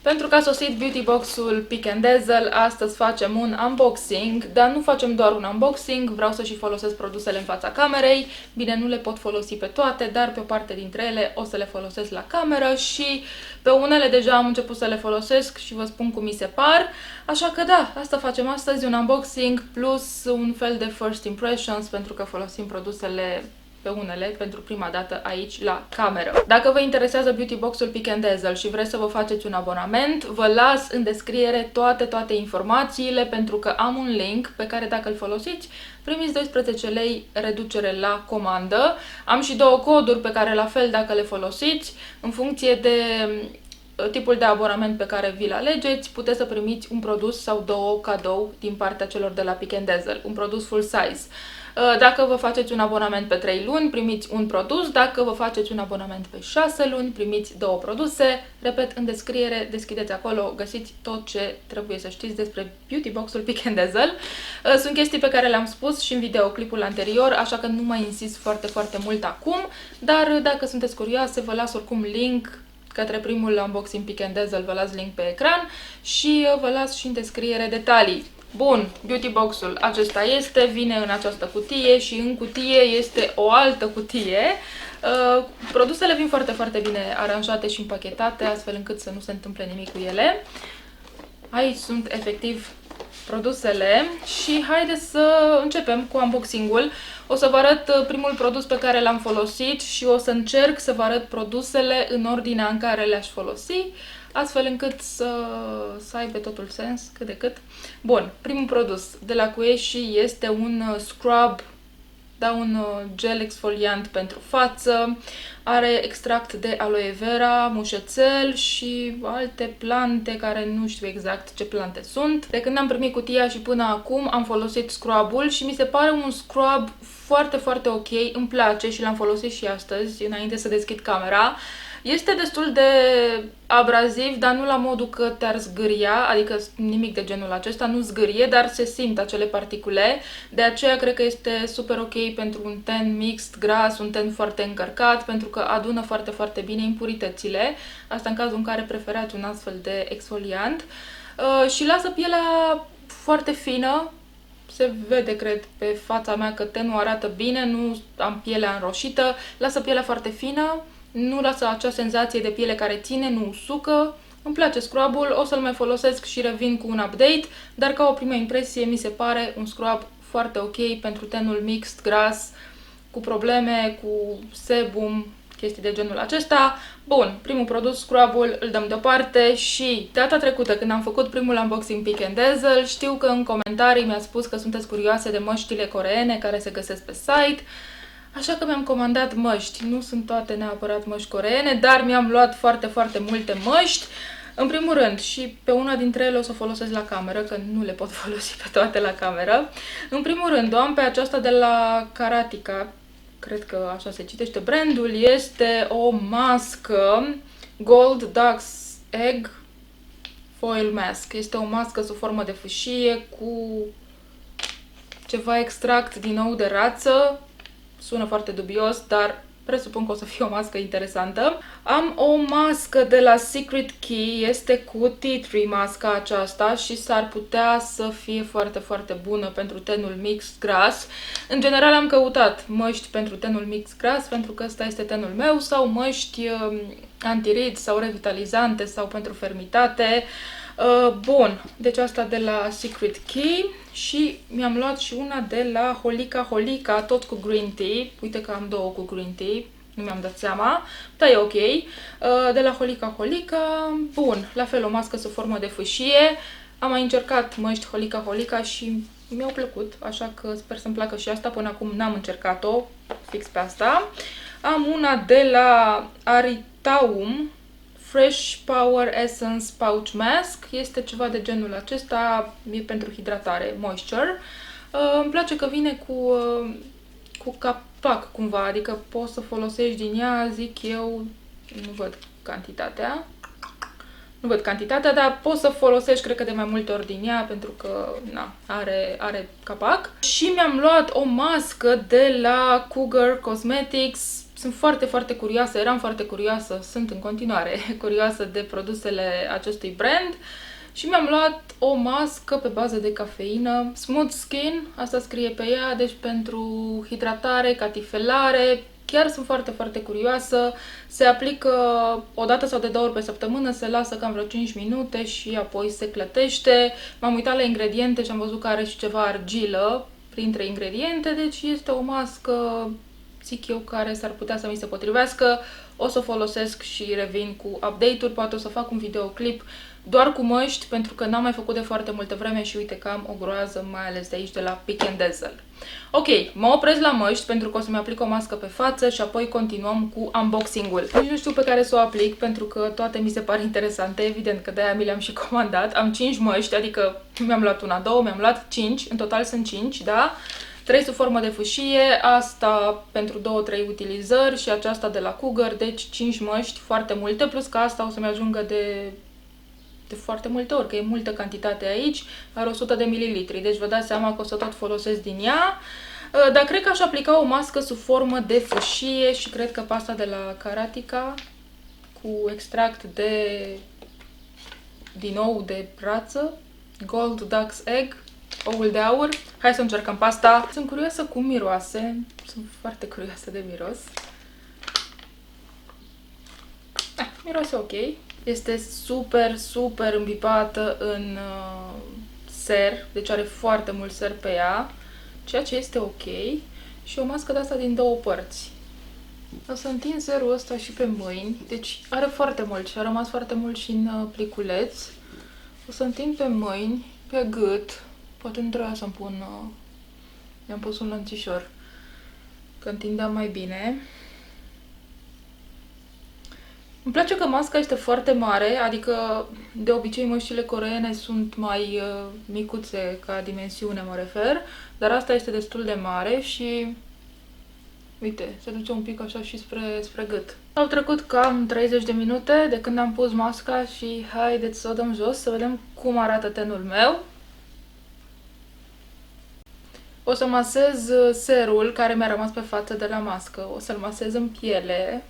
Pentru că a sosit Beauty Box-ul Peek and Dazzle, astăzi facem un unboxing, dar nu facem doar un unboxing, vreau să și folosesc produsele în fața camerei. Bine, nu le pot folosi pe toate, dar pe o parte dintre ele o să le folosesc la cameră și pe unele deja am început să le folosesc și vă spun cum mi se par. Așa că da, asta facem astăzi, un unboxing plus un fel de first impressions, pentru că folosim produsele pe unele pentru prima dată aici la cameră. Dacă vă interesează Beauty Box-ul Peek and Dazzle și vreți să vă faceți un abonament, vă las în descriere toate informațiile, pentru că am un link pe care dacă îl folosiți, primiți 12 lei reducere la comandă. Am și două coduri pe care la fel dacă le folosiți, în funcție de tipul de abonament pe care vi-l alegeți, puteți să primiți un produs sau două cadou din partea celor de la Peek and Dazzle, un produs full size. Dacă vă faceți un abonament pe 3 luni, primiți un produs. Dacă vă faceți un abonament pe 6 luni, primiți două produse. Repet, în descriere, deschideți acolo, găsiți tot ce trebuie să știți despre Beauty Box-ul Peek and Dazzle. Sunt chestii pe care le-am spus și în videoclipul anterior, așa că nu mai insist foarte mult acum, dar dacă sunteți curioase, vă las oricum link către primul unboxing Peek and Dazzle, vă las link pe ecran și vă las și în descriere detalii. Bun, Beauty Box-ul acesta vine în această cutie și în cutie este o altă cutie. Produsele vin foarte bine aranjate și împachetate, astfel încât să nu se întâmple nimic cu ele. Aici sunt efectiv produsele și haideți să începem cu unboxing-ul. O să vă arăt primul produs pe care l-am folosit și o să încerc să vă arăt produsele în ordinea în care le-aș folosi, astfel încât să aibă totul sens, cât de cât. Bun, primul produs de la Queshi este un scrub, da, un gel exfoliant pentru față. Are extract de aloe vera, mușețel și alte plante care nu știu exact ce plante sunt. De când am primit cutia și până acum am folosit scrub-ul și mi se pare un scrub foarte ok, îmi place și l-am folosit și astăzi, înainte să deschid camera. Este destul de abraziv, dar nu la modul că te-ar zgâria, adică nimic de genul acesta, nu zgârie, dar se simt acele particule. De aceea cred că este super ok pentru un ten mixed, gras, un ten foarte încărcat, pentru că adună foarte bine impuritățile. Asta în cazul în care preferați un astfel de exfoliant. Și lasă pielea foarte fină. Se vede, cred, pe fața mea că tenul arată bine, nu am pielea înroșită, lasă pielea foarte fină. Nu lasă acea senzație de piele care ține, nu usucă. Îmi place scrub-ul, o să-l mai folosesc și revin cu un update, dar ca o primă impresie mi se pare un scrub foarte ok pentru tenul mixt, gras, cu probleme, cu sebum, chestii de genul acesta. Bun, primul produs, scrub-ul, îl dăm deoparte și data trecută când am făcut primul unboxing Peek and Dazzle, știu că în comentarii mi-a spus că sunteți curioase de măștile coreene care se găsesc pe site. Așa că mi-am comandat măști. Nu sunt toate neapărat măști coreene, dar mi-am luat foarte multe măști. În primul rând, și pe una dintre ele o să o folosesc la cameră, că nu le pot folosi pe toate la cameră. În primul rând, o am pe aceasta de la Karatika, cred că așa se citește brandul. Este o mască Gold Duck's Egg Foil Mask. Este o mască sub formă de fâșie cu ceva extract din nou de rață. Sună foarte dubios, dar presupun că o să fie o mască interesantă. Am o mască de la Secret Key, este cu tea tree masca aceasta și s-ar putea să fie foarte bună pentru tenul mix gras. În general am căutat măști pentru tenul mix gras, pentru că ăsta este tenul meu, sau măști antirid sau revitalizante sau pentru fermitate. Bun, deci asta de la Secret Key și mi-am luat și una de la Holika, tot cu green tea. Uite că am două cu green tea, nu mi-am dat seama, dar e ok. De la Holika, bun, la fel o mască sub formă de fâșie. Am mai încercat măști Holika și mi-au plăcut, așa că sper să-mi placă și asta. Până acum n-am încercat-o fix pe asta. Am una de la Aritaum, Fresh Power Essence Pouch Mask. Este ceva de genul acesta, e pentru hidratare, moisture. Îmi place că vine cu capac cumva, adică poți să folosești din ea, zic eu, nu văd cantitatea, dar poți să folosești, cred că de mai multe ori din ea, pentru că na, are capac. Și mi-am luat o mască de la Cougar Cosmetics, sunt foarte, foarte curioasă, eram foarte curioasă, sunt în continuare curioasă de produsele acestui brand și mi-am luat o mască pe bază de cafeină, Smooth Skin, asta scrie pe ea, deci pentru hidratare, catifelare. Chiar sunt foarte, foarte curioasă. Se aplică o dată sau de 2 ori pe săptămână, se lasă cam vreo 5 minute și apoi se clătește. M-am uitat la ingrediente și am văzut că are și ceva argilă printre ingrediente, deci este o mască, zic eu, care s-ar putea să mi se potrivească. O să o folosesc și revin cu update-uri, poate o să fac un videoclip doar cu măști, pentru că n-am mai făcut de foarte multă vreme și uite că am o groază, mai ales de aici, de la Pick and Dazzle. Ok, mă opresc la măști pentru că o să-mi aplic o mască pe față și apoi continuăm cu unboxing-ul. Nici nu știu pe care să o aplic pentru că toate mi se par interesante, evident că de-aia mi le-am și comandat. Am 5 măști, adică mi-am luat una, 2, mi-am luat 5, în total sunt 5, da? 3 sub formă de fâșie, asta pentru 2-3 utilizări și aceasta de la Cougar, deci 5 măști, foarte multe, plus că asta o să-mi ajungă de foarte multe ori, că e multă cantitate aici, are 100 de mililitri, deci vă dați seama că o să tot folosesc din ea. Dar cred că aș aplica o mască sub formă de fâșie și cred că pasta de la Karatica cu extract din nou de rață, Gold Duck's Egg, oul de aur. Hai să încercăm pasta. Sunt curioasă cum miroase, sunt foarte curioasă de miros. Miroase ok. Este super, super îmbibată în ser, deci are foarte mult ser pe ea, ceea ce este ok. Și o mască de asta din 2 părți. O să întind serul ăsta și pe mâini, deci are foarte mult și a rămas foarte mult și în pliculeț. O să întind pe mâini, pe gât, poate nu trebuia să-mi pun, mi-am pus un lănțișor, că întindeam mai bine. Îmi place că masca este foarte mare, adică de obicei măștile coreene sunt mai micuțe ca dimensiune, mă refer, dar asta este destul de mare și uite, se duce un pic așa și spre gât. Au trecut cam 30 de minute de când am pus masca și haideți să o dăm jos să vedem cum arată tenul meu. O să masez serul care mi-a rămas pe față de la mască, o să-l masez în piele.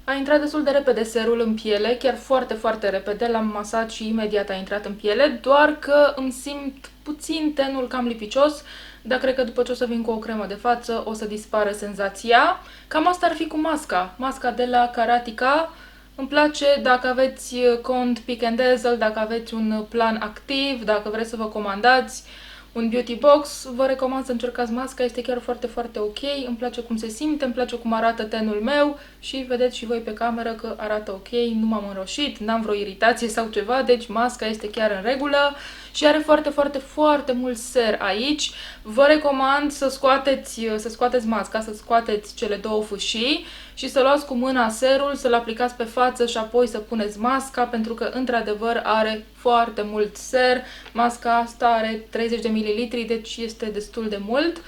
A intrat destul de repede serul în piele, chiar foarte, foarte repede, l-am masat și imediat a intrat în piele, doar că îmi simt puțin tenul cam lipicios, dar cred că după ce o să vin cu o cremă de față o să dispară senzația. Cam asta ar fi cu masca. Masca de la Karatica. Îmi place dacă aveți cont Pick and Dazzle, dacă aveți un plan activ, dacă vreți să vă comandați un beauty box, vă recomand să încercați masca, este chiar foarte, foarte ok, îmi place cum se simte, îmi place cum arată tenul meu și vedeți și voi pe cameră că arată ok, nu m-am înroșit, n-am vreo iritație sau ceva, deci masca este chiar în regulă și are foarte, foarte, foarte mult ser aici. Vă recomand să scoateți masca, să scoateți cele 2 fâșii și să luați cu mâna serul, să-l aplicați pe față și apoi să puneți masca, pentru că într-adevăr are foarte mult ser. Masca asta are 30 de mililitri, deci este destul de mult.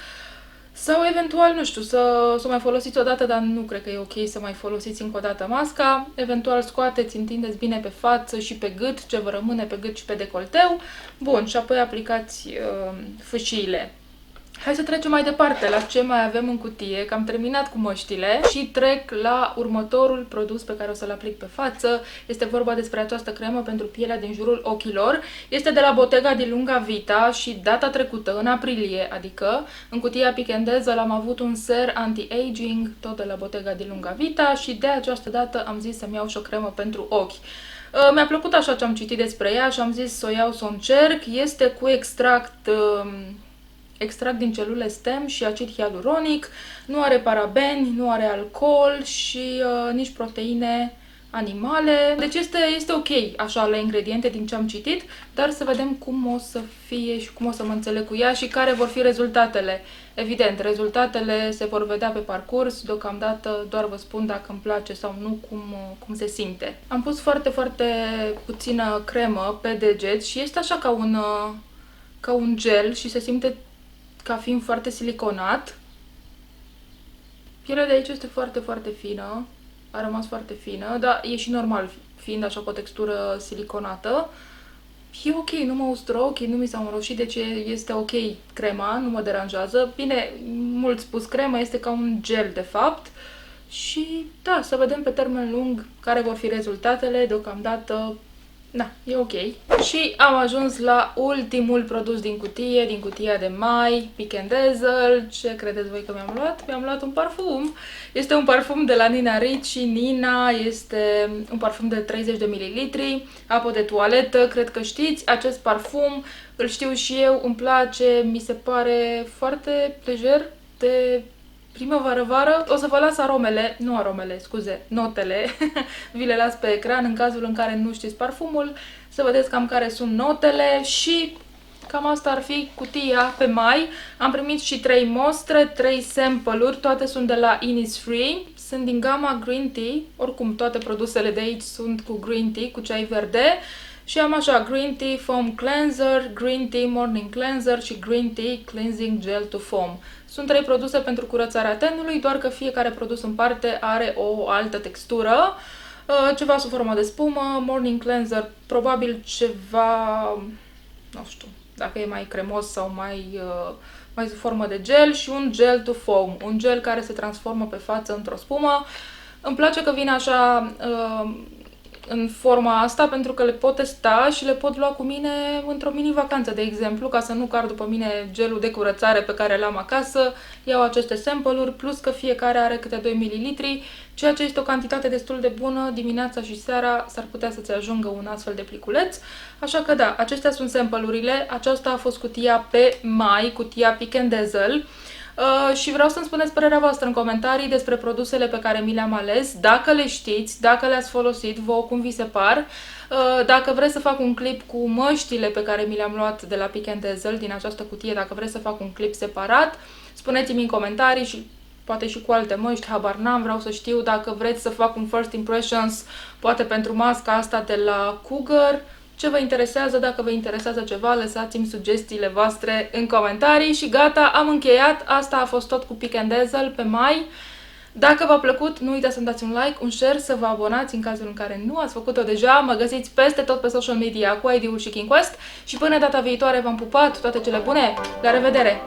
Sau eventual, nu știu, să o mai folosiți o dată, dar nu cred că e ok să mai folosiți încă o dată masca. Eventual scoateți, întindeți bine pe față și pe gât, ce vă rămâne pe gât și pe decolteu. Bun, și apoi aplicați fâșiile. Hai să trecem mai departe la ce mai avem în cutie, că am terminat cu măștile și trec la următorul produs pe care o să-l aplic pe față. Este vorba despre această cremă pentru pielea din jurul ochilor. Este de la Bottega di Lunga Vita și data trecută, în aprilie, adică, în cutia Pick and Dazzle am avut un ser anti-aging, tot de la Bottega di Lunga Vita și de această dată am zis să-mi iau și o cremă pentru ochi. Mi-a plăcut așa ce am citit despre ea și am zis să o iau, să o încerc. Este cu extract din celule stem și acid hialuronic, nu are parabeni, nu are alcool și nici proteine animale. Deci este ok așa la ingrediente din ce am citit, dar să vedem cum o să fie și cum o să mă înțeleg cu ea și care vor fi rezultatele. Evident, rezultatele se vor vedea pe parcurs, deocamdată doar vă spun dacă îmi place sau nu, cum se simte. Am pus foarte, foarte puțină cremă pe deget și este așa ca un gel și se simte ca fiind foarte siliconat. Pielea de aici este foarte, foarte fină, a rămas foarte fină, dar e și normal fiind așa cu o textură siliconată. e ok, nu mă ustură ochii, nu mi s-au înroșit, deci este ok crema, nu mă deranjează. Bine, mult spus, crema este ca un gel de fapt. Și da, să vedem pe termen lung care vor fi rezultatele. Deocamdată, da, e ok. Și am ajuns la ultimul produs din cutie, din cutia de mai, Peek & Dazzle. Ce credeți voi că mi-am luat? Mi-am luat un parfum. Este un parfum de la Nina Ricci. Nina este un parfum de 30 de ml, apă de toaletă, cred că știți. Acest parfum îl știu și eu, îmi place, mi se pare foarte lejer, de primăvară-vară. O să vă las notele, vi le las pe ecran în cazul în care nu știți parfumul, să vedeți cam care sunt notele și cam asta ar fi cutia pe mai. Am primit și 3 mostre, 3 sample-uri, toate sunt de la Innisfree, sunt din gama Green Tea, oricum toate produsele de aici sunt cu Green Tea, cu ceai verde. Și am așa Green Tea Foam Cleanser, Green Tea Morning Cleanser și Green Tea Cleansing Gel to Foam. Sunt 3 produse pentru curățarea tenului, doar că fiecare produs în parte are o altă textură. Ceva sub formă de spumă, Morning Cleanser probabil ceva, nu știu, dacă e mai cremos sau mai sub formă de gel, și un Gel to Foam, un gel care se transformă pe față într-o spumă. Îmi place că vine așa în forma asta pentru că le pot testa și le pot lua cu mine într-o mini-vacanță, de exemplu, ca să nu car după mine gelul de curățare pe care l-am acasă. Iau aceste sample-uri, plus că fiecare are câte 2 ml, ceea ce este o cantitate destul de bună. Dimineața și seara s-ar putea să-ți ajungă un astfel de pliculeț. Așa că da, acestea sunt sample-urile. Aceasta a fost cutia pe mai, cutia Peek & Dazzle. Și vreau să-mi spuneți părerea voastră în comentarii despre produsele pe care mi le-am ales, dacă le știți, dacă le-ați folosit, vouă cum vi se par. Dacă vreți să fac un clip cu măștile pe care mi le-am luat de la Peek & Dazzle din această cutie, dacă vreți să fac un clip separat, spuneți-mi în comentarii și poate și cu alte măști, habar n-am, vreau să știu. Dacă vreți să fac un first impressions, poate pentru masca asta de la Cougar. Ce vă interesează? Dacă vă interesează ceva, lăsați-mi sugestiile voastre în comentarii și gata, am încheiat. Asta a fost tot cu Peek & Dazzle pe mai. Dacă v-a plăcut, nu uitați să-mi dați un like, un share, să vă abonați în cazul în care nu ați făcut-o deja. Mă găsiți peste tot pe social media cu ID-ul și KingQuest și până data viitoare v-am pupat, toate cele bune, la revedere!